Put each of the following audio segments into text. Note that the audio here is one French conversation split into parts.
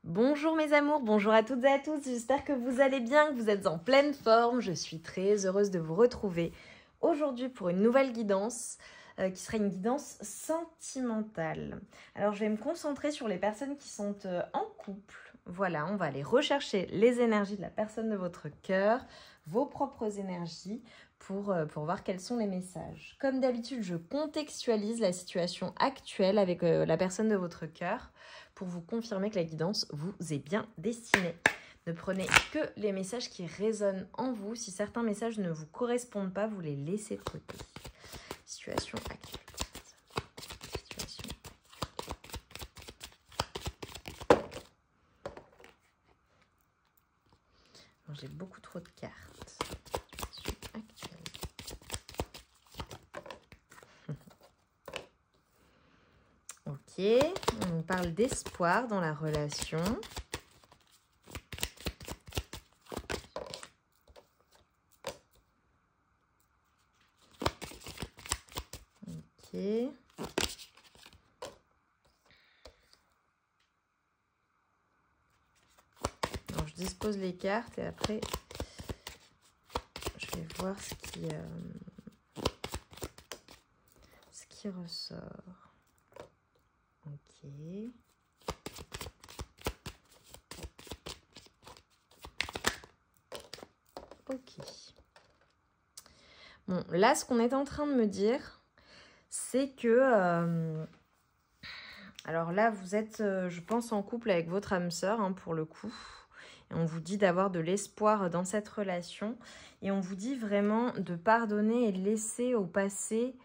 Bonjour mes amours, bonjour à toutes et à tous, j'espère que vous allez bien, que vous êtes en pleine forme. Je suis très heureuse de vous retrouver aujourd'hui pour une nouvelle guidance qui sera une guidance sentimentale. Alors je vais me concentrer sur les personnes qui sont en couple. Voilà, on va aller rechercher les énergies de la personne de votre cœur, vos propres énergies pour voir quels sont les messages. Comme d'habitude, je contextualise la situation actuelle avec la personne de votre cœur pour vous confirmer que la guidance vous est bien destinée. Ne prenez que les messages qui résonnent en vous. Si certains messages ne vous correspondent pas, vous les laissez de côté. Situation actuelle. Situation. J'ai beaucoup trop de cartes. Situation actuelle. Ok, on parle d'espoir dans la relation. Ok. Alors, je dispose les cartes et après, je vais voir ce qui ressort. Ok. Ok. Bon, là, ce qu'on est en train de me dire, c'est que... alors là, vous êtes, je pense, en couple avec votre âme sœur, hein, pour le coup. Et on vous dit d'avoir de l'espoir dans cette relation. Et on vous dit vraiment de pardonner et de laisser au passé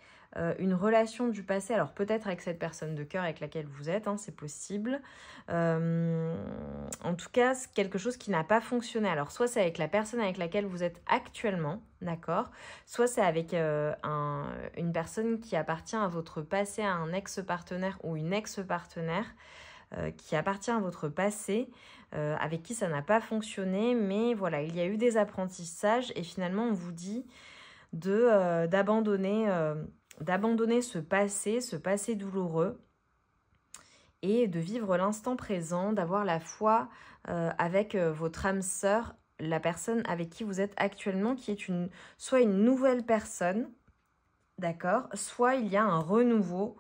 une relation du passé. Alors peut-être avec cette personne de cœur avec laquelle vous êtes, hein, c'est possible. En tout cas, c'est quelque chose qui n'a pas fonctionné. Alors soit c'est avec la personne avec laquelle vous êtes actuellement, d'accord? Soit c'est avec une personne qui appartient à votre passé, à un ex-partenaire ou une ex-partenaire qui appartient à votre passé, avec qui ça n'a pas fonctionné, mais voilà, il y a eu des apprentissages et finalement on vous dit d'abandonner ce passé douloureux et de vivre l'instant présent, d'avoir la foi avec votre âme sœur, la personne avec qui vous êtes actuellement, qui est soit une nouvelle personne, d'accord, soit il y a un renouveau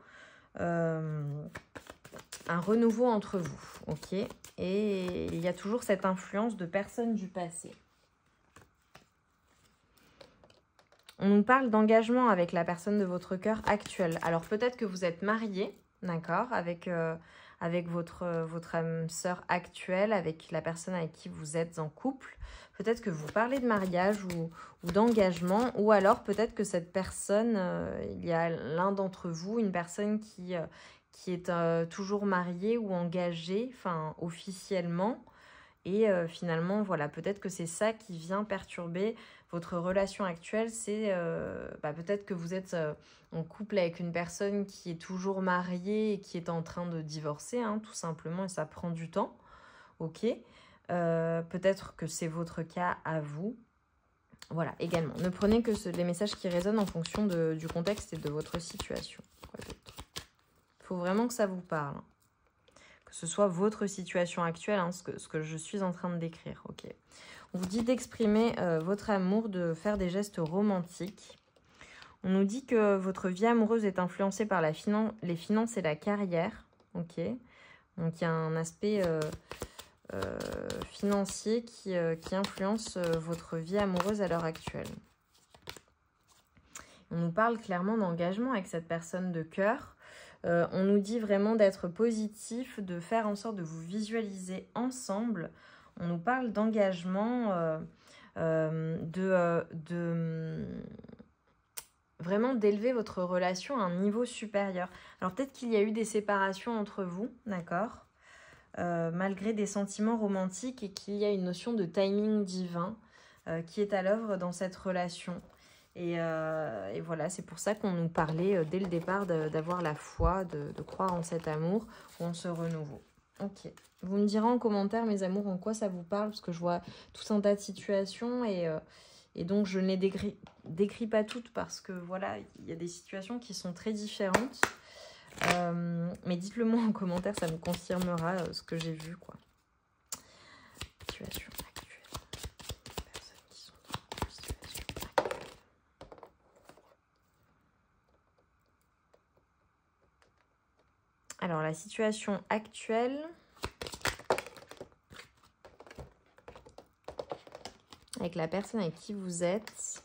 entre vous, ok? Et il y a toujours cette influence de personnes du passé. On nous parle d'engagement avec la personne de votre cœur actuelle. Alors peut-être que vous êtes marié, d'accord, avec votre âme sœur actuelle, avec la personne avec qui vous êtes en couple. Peut-être que vous parlez de mariage ou d'engagement, ou alors peut-être que cette personne, il y a l'un d'entre vous, une personne qui est toujours mariée ou engagée, enfin officiellement. Et finalement, voilà, peut-être que c'est ça qui vient perturber votre relation actuelle. C'est peut-être que vous êtes en couple avec une personne qui est toujours mariée et qui est en train de divorcer, hein, tout simplement, et ça prend du temps. Ok. Peut-être que c'est votre cas à vous. Voilà, également. Ne prenez que les messages qui résonnent en fonction du contexte et de votre situation. Quoi d'autre ? Il faut vraiment que ça vous parle. Que ce soit votre situation actuelle, hein, ce que je suis en train de décrire. Ok. On vous dit d'exprimer votre amour, de faire des gestes romantiques. On nous dit que votre vie amoureuse est influencée par les finances et la carrière. Ok. Donc il y a un aspect financier qui influence votre vie amoureuse à l'heure actuelle. On nous parle clairement d'engagement avec cette personne de cœur. On nous dit vraiment d'être positif, de faire en sorte de vous visualiser ensemble. On nous parle d'engagement, vraiment d'élever votre relation à un niveau supérieur. Alors peut-être qu'il y a eu des séparations entre vous, d'accord, malgré des sentiments romantiques, et qu'il y a une notion de timing divin qui est à l'œuvre dans cette relation. Et voilà, c'est pour ça qu'on nous parlait dès le départ d'avoir la foi, de croire en cet amour ou en ce renouveau. Ok. Vous me direz en commentaire, mes amours, en quoi ça vous parle, parce que je vois tout un tas de situations et donc je ne les décris pas toutes parce que voilà, il y a des situations qui sont très différentes. Mais dites-le moi en commentaire, ça me confirmera ce que j'ai vu, quoi. situation actuelle. Les personnes qui sont dans la situation actuelle. Alors, la situation actuelle... avec la personne avec qui vous êtes...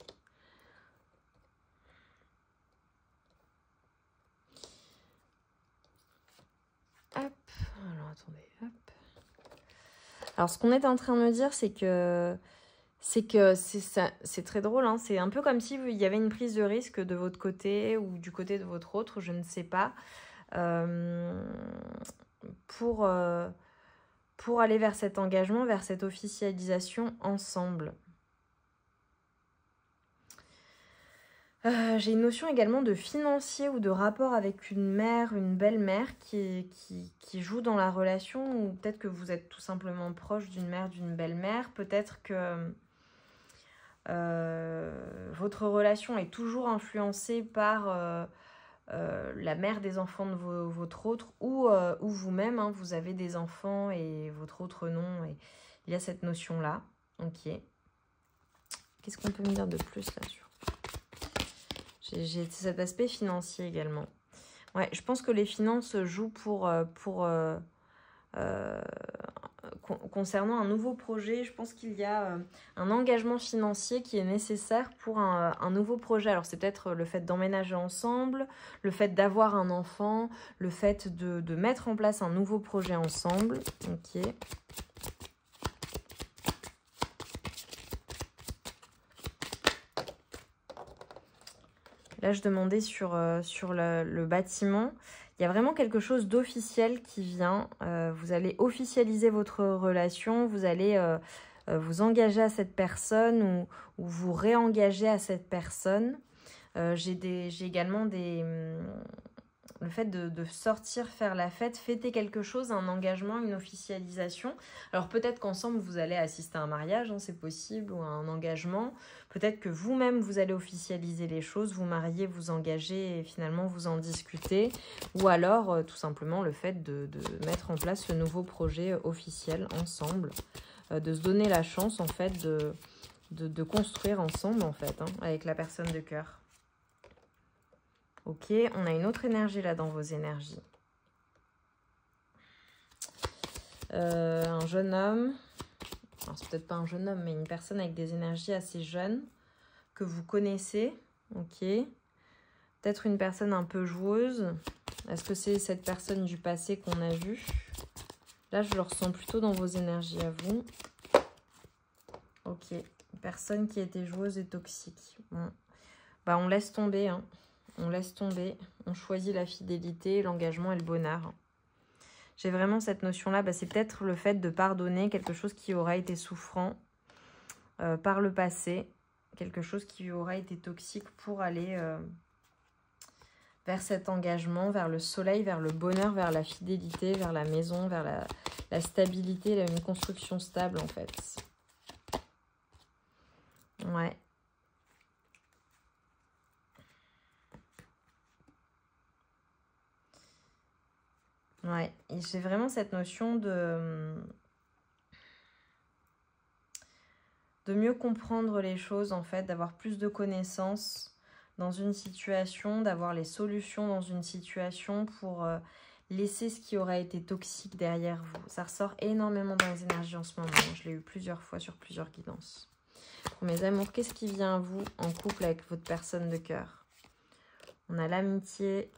Hop, alors attendez, hop. Alors, ce qu'on est en train de me dire, c'est très drôle, hein. C'est un peu comme si il y avait une prise de risque de votre côté ou du côté de votre autre, je ne sais pas, pour aller vers cet engagement, vers cette officialisation ensemble. J'ai une notion également de financier ou de rapport avec une mère, une belle-mère qui joue dans la relation, ou peut-être que vous êtes tout simplement proche d'une mère, d'une belle-mère. Peut-être que votre relation est toujours influencée par la mère des enfants de votre autre, ou vous-même, hein, vous avez des enfants et votre autre non. Et il y a cette notion-là. Ok. Qu'est-ce qu'on peut me dire de plus là-dessus ? J'ai cet aspect financier également. Ouais, je pense que les finances jouent concernant un nouveau projet. Je pense qu'il y a un engagement financier qui est nécessaire pour un nouveau projet. Alors, c'est peut-être le fait d'emménager ensemble, le fait d'avoir un enfant, le fait de mettre en place un nouveau projet ensemble. Ok. Là, je demandais sur le bâtiment. Il y a vraiment quelque chose d'officiel qui vient. Vous allez officialiser votre relation. Vous allez vous engager à cette personne ou vous réengager à cette personne. J'ai également le fait de sortir, faire la fête, fêter quelque chose, un engagement, une officialisation. Alors peut-être qu'ensemble vous allez assister à un mariage, hein, c'est possible, ou à un engagement. Peut-être que vous-même vous allez officialiser les choses, vous marier, vous engager et finalement vous en discuter. Ou alors tout simplement le fait de mettre en place ce nouveau projet officiel ensemble, de se donner la chance en fait de construire ensemble en fait, hein, avec la personne de cœur. Ok, on a une autre énergie là dans vos énergies. Un jeune homme. Alors, c'est peut-être pas un jeune homme, mais une personne avec des énergies assez jeunes que vous connaissez. Ok. Peut-être une personne un peu joueuse. Est-ce que c'est cette personne du passé qu'on a vue? Là, je le ressens plutôt dans vos énergies à vous. Ok. Une personne qui était joueuse et toxique. Bon. Bah, on laisse tomber, hein. On laisse tomber, on choisit la fidélité, l'engagement et le bonheur. J'ai vraiment cette notion-là, bah, c'est peut-être le fait de pardonner quelque chose qui aura été souffrant par le passé, quelque chose qui aura été toxique pour aller vers cet engagement, vers le soleil, vers le bonheur, vers la fidélité, vers la maison, vers la stabilité, une construction stable en fait. Ouais. Ouais, et j'ai vraiment cette notion de mieux comprendre les choses, en fait, d'avoir plus de connaissances dans une situation, d'avoir les solutions dans une situation pour laisser ce qui aurait été toxique derrière vous. Ça ressort énormément dans les énergies en ce moment. Je l'ai eu plusieurs fois sur plusieurs guidances. Pour mes amours, qu'est-ce qui vient à vous en couple avec votre personne de cœur? On a l'amitié,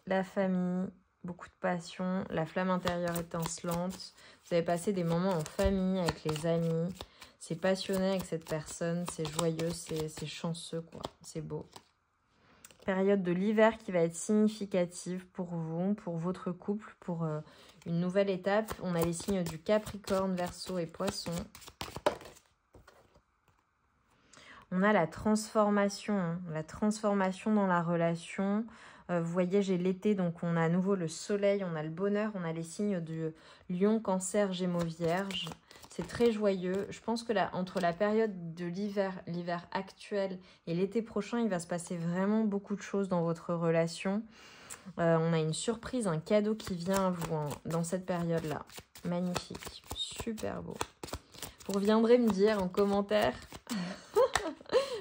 la famille, beaucoup de passion, la flamme intérieure étincelante. Vous avez passé des moments en famille, avec les amis. C'est passionné avec cette personne, c'est joyeux, c'est chanceux, quoi. C'est beau. Période de l'hiver qui va être significative pour vous, pour votre couple, pour une nouvelle étape. On a les signes du Capricorne, Verseau et Poisson. On a la transformation, hein, la transformation dans la relation. Vous voyez, j'ai l'été, donc on a à nouveau le soleil, on a le bonheur, on a les signes de Lion, Cancer, Gémeaux, Vierge. C'est très joyeux. Je pense que là, entre la période de l'hiver actuel et l'été prochain, il va se passer vraiment beaucoup de choses dans votre relation. On a une surprise, un cadeau qui vient à vous hein, dans cette période-là. Magnifique, super beau. Vous reviendrez me dire en commentaire.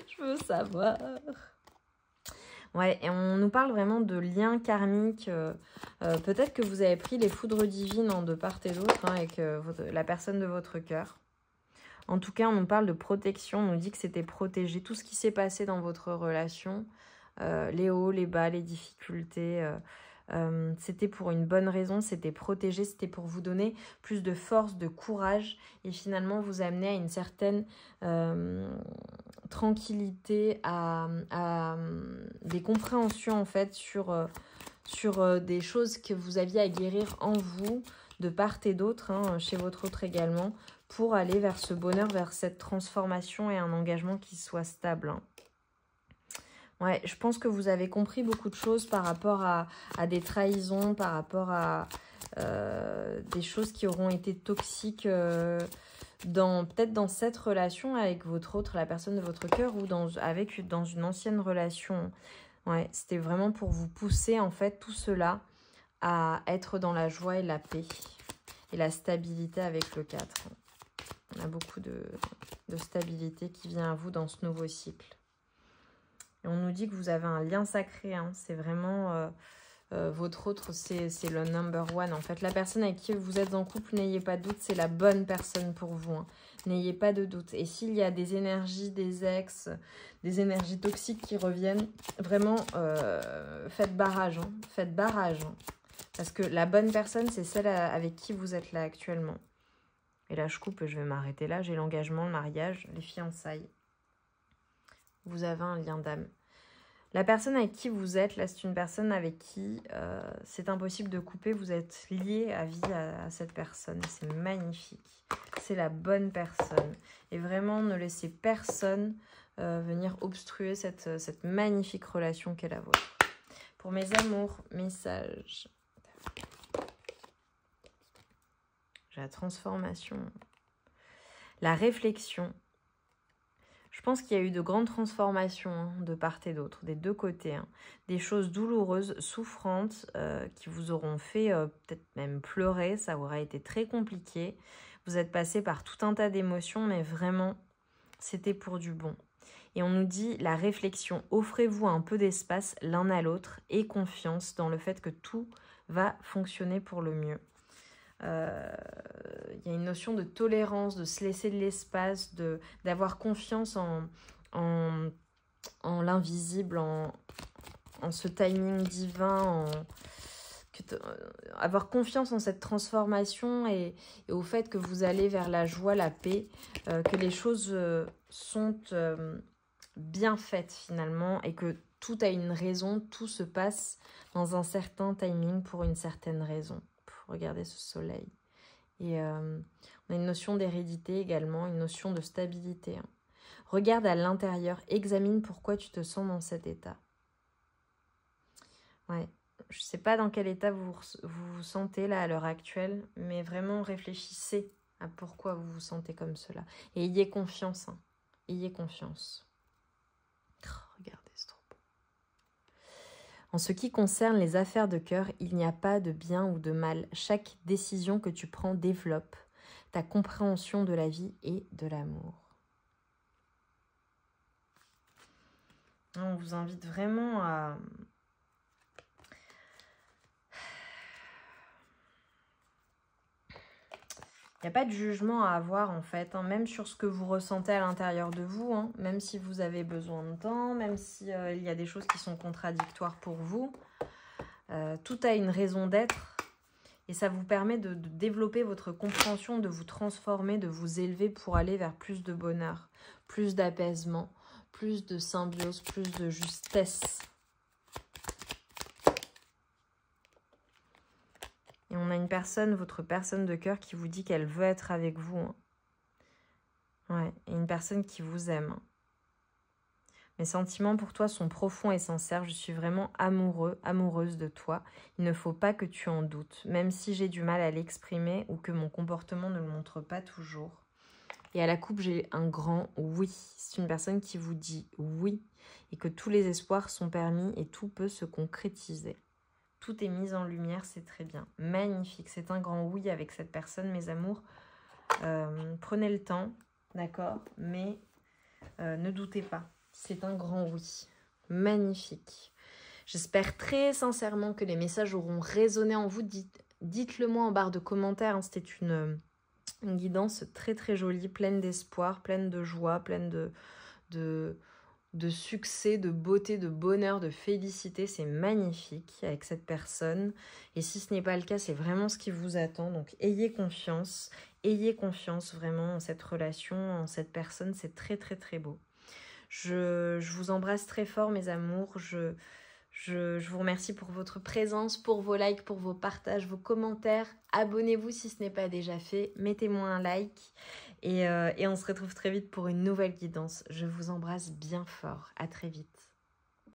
Je veux savoir. Ouais, et on nous parle vraiment de liens karmiques. Peut-être que vous avez pris les foudres divines de part et d'autre avec la personne de votre cœur. En tout cas, on nous parle de protection. On nous dit que c'était protégé. Tout ce qui s'est passé dans votre relation, les hauts, les bas, les difficultés, c'était pour une bonne raison. C'était protégé. C'était pour vous donner plus de force, de courage. Et finalement, vous amener à une certaine tranquillité, à des compréhensions en fait sur des choses que vous aviez à guérir en vous, de part et d'autre, chez votre autre également, pour aller vers ce bonheur, vers cette transformation et un engagement qui soit stable. Ouais, je pense que vous avez compris beaucoup de choses par rapport à des trahisons, par rapport à des choses qui auront été toxiques peut-être dans cette relation avec votre autre, la personne de votre cœur, ou dans une ancienne relation. Ouais, c'était vraiment pour vous pousser en fait tout cela à être dans la joie et la paix et la stabilité avec le 4. On a beaucoup de stabilité qui vient à vous dans ce nouveau cycle. Et on nous dit que vous avez un lien sacré. C'est vraiment votre autre, c'est le number one. En fait, la personne avec qui vous êtes en couple, n'ayez pas de doute, c'est la bonne personne pour vous. N'ayez pas de doute. Et s'il y a des énergies, des ex, des énergies toxiques qui reviennent, vraiment, faites barrage. Faites barrage. Parce que la bonne personne, c'est celle avec qui vous êtes là actuellement. Et là, je coupe, je vais m'arrêter là. J'ai l'engagement, le mariage, les fiançailles. Vous avez un lien d'âme. La personne avec qui vous êtes, là, c'est une personne avec qui c'est impossible de couper. Vous êtes lié à vie à cette personne. C'est magnifique. C'est la bonne personne. Et vraiment, ne laissez personne venir obstruer cette magnifique relation qu'est la vôtre. Pour mes amours, message. J'ai la transformation. La réflexion. Je pense qu'il y a eu de grandes transformations de part et d'autre, des deux côtés. Des choses douloureuses, souffrantes, qui vous auront fait peut-être même pleurer. Ça aura été très compliqué. Vous êtes passé par tout un tas d'émotions, mais vraiment, c'était pour du bon. Et on nous dit la réflexion. Offrez-vous un peu d'espace l'un à l'autre et confiance dans le fait que tout va fonctionner pour le mieux. Il y a une notion de tolérance, de se laisser de l'espace, d'avoir confiance en l'invisible, en ce timing divin, avoir confiance en cette transformation et au fait que vous allez vers la joie, la paix, que les choses sont bien faites finalement et que tout a une raison, tout se passe dans un certain timing pour une certaine raison. Regardez ce soleil. Et on a une notion d'hérédité également, une notion de stabilité. Regarde à l'intérieur, examine pourquoi tu te sens dans cet état. Ouais, je ne sais pas dans quel état vous vous sentez là à l'heure actuelle, mais vraiment réfléchissez à pourquoi vous vous sentez comme cela. Et ayez confiance. Ayez confiance. Regardez, c'est trop beau. En ce qui concerne les affaires de cœur, il n'y a pas de bien ou de mal. Chaque décision que tu prends développe ta compréhension de la vie et de l'amour. On vous invite vraiment à... Il n'y a pas de jugement à avoir en fait, même sur ce que vous ressentez à l'intérieur de vous, même si vous avez besoin de temps, même s'il y a des choses qui sont contradictoires pour vous. Tout a une raison d'être et ça vous permet de développer votre compréhension, de vous transformer, de vous élever pour aller vers plus de bonheur, plus d'apaisement, plus de symbiose, plus de justesse. Et on a une personne, votre personne de cœur, qui vous dit qu'elle veut être avec vous. Ouais, et une personne qui vous aime. Mes sentiments pour toi sont profonds et sincères. Je suis vraiment amoureuse de toi. Il ne faut pas que tu en doutes, même si j'ai du mal à l'exprimer ou que mon comportement ne le montre pas toujours. Et à la coupe, j'ai un grand oui. C'est une personne qui vous dit oui et que tous les espoirs sont permis et tout peut se concrétiser. Tout est mis en lumière, c'est très bien. Magnifique, c'est un grand oui avec cette personne, mes amours. Prenez le temps, d'accord? Mais ne doutez pas, c'est un grand oui. Magnifique. J'espère très sincèrement que les messages auront résonné en vous. Dites-le moi en barre de commentaires. Hein. C'était une guidance très très jolie, pleine d'espoir, pleine de joie, pleine de succès, de beauté, de bonheur, de félicité. C'est magnifique avec cette personne. Et si ce n'est pas le cas, c'est vraiment ce qui vous attend. Donc ayez confiance vraiment en cette relation, en cette personne. C'est très très très beau. Je vous embrasse très fort, mes amours. Je vous remercie pour votre présence, pour vos likes, pour vos partages, vos commentaires. Abonnez-vous si ce n'est pas déjà fait. Mettez-moi un like. Et on se retrouve très vite pour une nouvelle guidance. Je vous embrasse bien fort. À très vite.